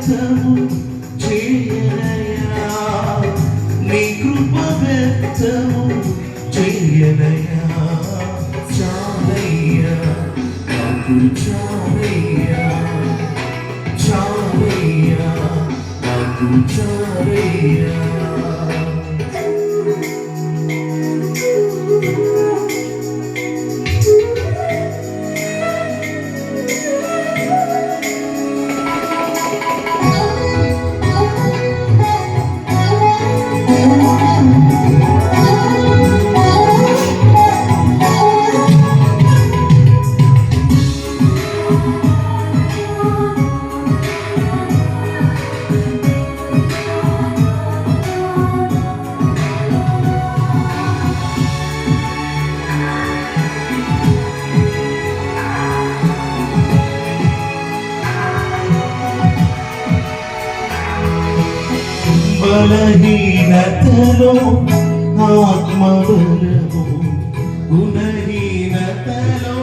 వ్యర్థము చేయనయా, నీ కృప వ్యర్థము చేయనయా. చాలయ్యా నాకు చాలయ్యా, చాలయ్యా నాకు చాలయ్యా. బలహీనతలో ఆత్మబలము, గుణహీనతలో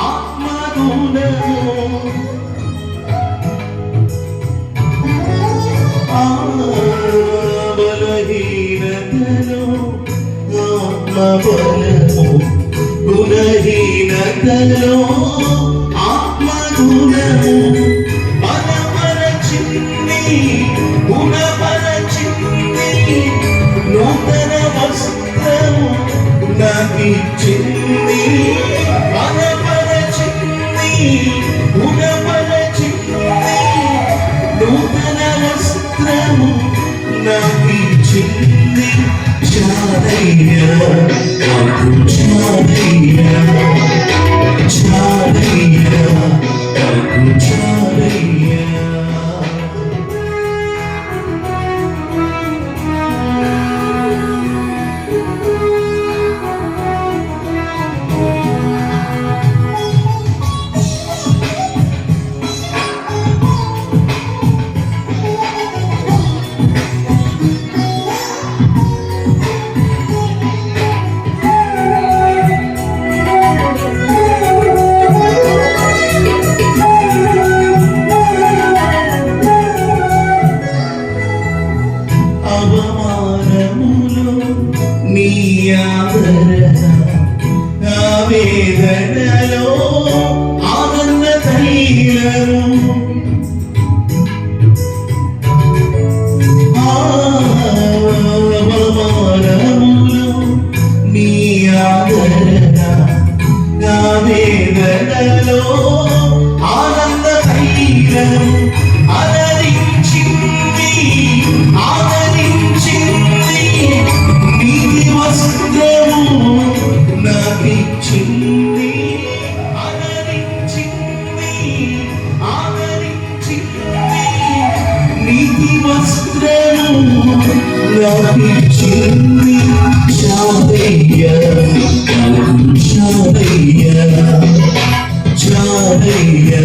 ఆత్మగుణము, బలహీనతలో ఆత్మబలము, గుణహీనతలో ఆత్మగుణము. నూతన వస్త్రము నాకిచ్చింది, బలపరచింది, గుణపరచింది. నూతన వస్త్రము నాకిచ్చింది. చాలయ్యా నాకు చాలయ్యా, చాలయ్యా నాకు చాలయ్యా. అవమానములో నీ ఆదరణ, ఆవేదనలో ఆనంద తైలము, అవమానములో నీ ఆదరణ, ఆవేదనలో ఆనంద తైలము. నీతి వస్త్రము నాకిచ్చింది. చాలయ్యా నాకు చాలయ్యా, చాలయ్యా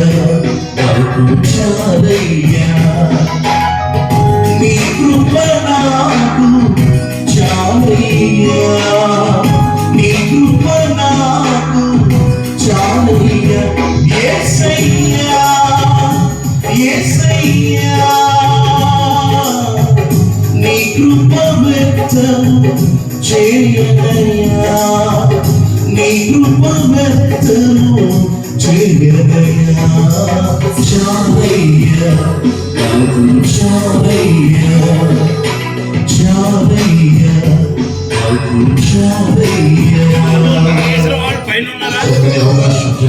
నాకు చాలయ్యా. నీ కృప నాకు చాలయ్యా, నీ కృప నాకు చాలయ్యా. యేసయ్యా యేసయ్యా నీ కృప వ్యర్థము చేయనయా, నీ కృప వ్యర్థము చేయనయా. చాలయ్యా నాకు చాలయ్యా, చాలయ్యా నాకు చాలయ్యా.